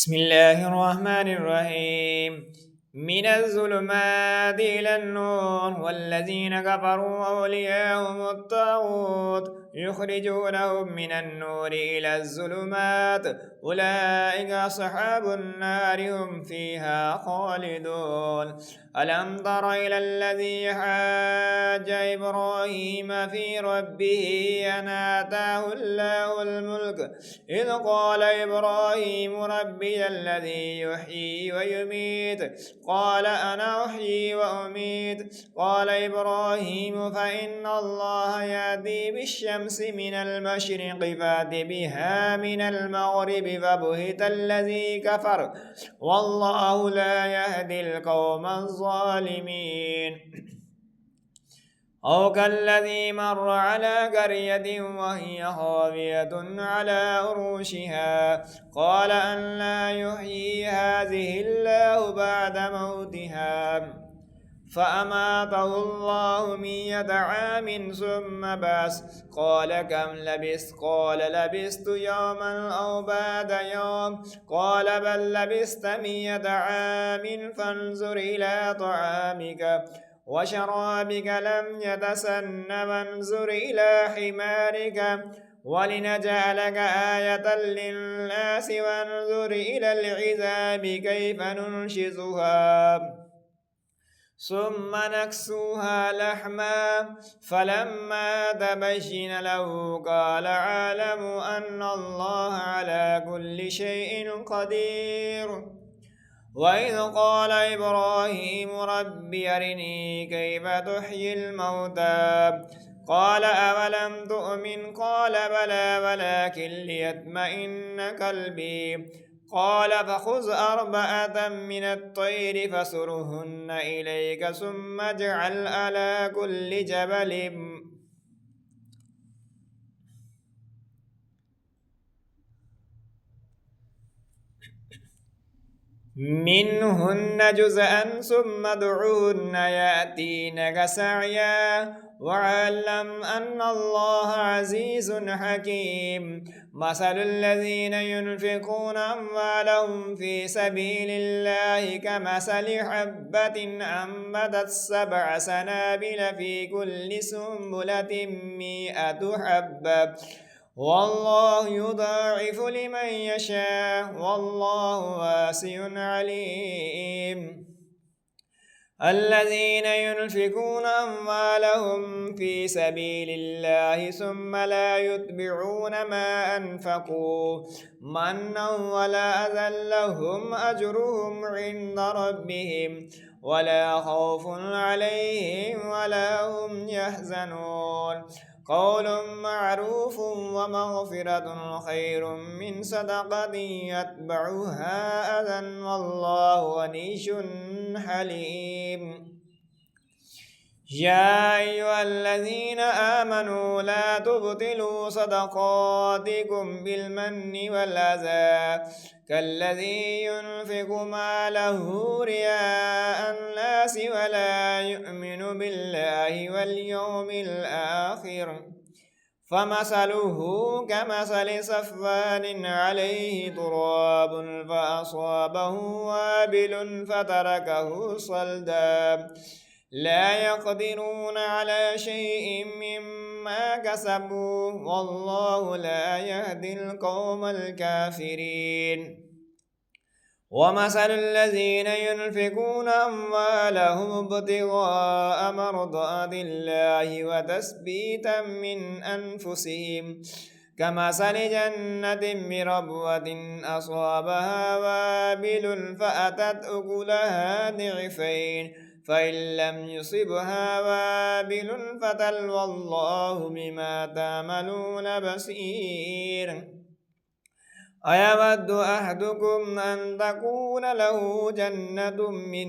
بسم الله الرحمن الرحيم. من الظلمات إلى النور والذين كفروا أولياءهم الطاغوت يخرجونهم من النور إلى الظلمات أولئك أصحاب النار هم فيها خالدون. ألم تر إلى الذي حاج إبراهيم في ربه أن آتاه الله الملك إذ قال إبراهيم ربي الذي يحيي ويميت قال أنا أحيي وأميت قال إبراهيم فإن الله يأتي بالشمس من المشرق فأت بها من المغرب فبهت الذي كفر والله لا يهدي القوم الظالمين. أو كالذي مر على قرية وهي خاوية على عروشها قال أن لا يحيي هذه الله بعد موتها فأماته الله 100 عام ثم بعث قال كم لبثت قال لبثت يوما أو بعد يوم قال بل لبثت 100 عام فانظر إلى طعامك وشرابك لم يتسن وانظر إلى حمارك ولنجعلك آية للناس وانظر إلى العذاب كيف ننشزها ثم نكسوها لحما فلما تبين له قال أعلم أن الله على كل شيء قدير. وإذ قال إبراهيم رب أرني كيف تحيي الموتى قال أولم تؤمن قال بلى ولكن ليطمئن قلبي قال فخذ 4 من الطير فصرهن إليك ثم اجعل على كل جبل منهن جزءا ثم ادعوهن يأتينك سعيا واعلم أن الله عزيز حكيم. مثل الذين ينفقون أموالهم في سبيل الله كمثل حبة أنبتت 7 سنابل في كل سنبلة 100 حبة والله يضاعف لمن يشاء والله واسع عليم. الذين ينفقون أموالهم في سبيل الله ثم لا يتبعون ما أنفقوا منا ولا أذى لهم أجرهم عند ربهم ولا خوف عليهم ولا هم يحزنون. قول معروف ومغفرة خير من صدقة يتبعها أذى والله غني حليم. يا أيها الذين آمنوا لا تبطلوا صدقاتكم بالمن والأذى كالذي ينفق ماله رياء الناس ولا يؤمن بالله واليوم الآخر فمثله كمثل صفوان عليه تراب فأصابه وابل فتركه صلدا لا يقدرون على شيء مما كسبوا والله لا يهدي القوم الكافرين. ومثل الذين ينفقون أموالهم ابتغاء مرضات الله وتثبيتا من أنفسهم كمثل جنة بربوة أصابها وابل فأتت أكلها ضعفين فإن لم يصبها وابل فتلوى الله بما تعملون بصير. أيود أحدكم أن تكون له جنة من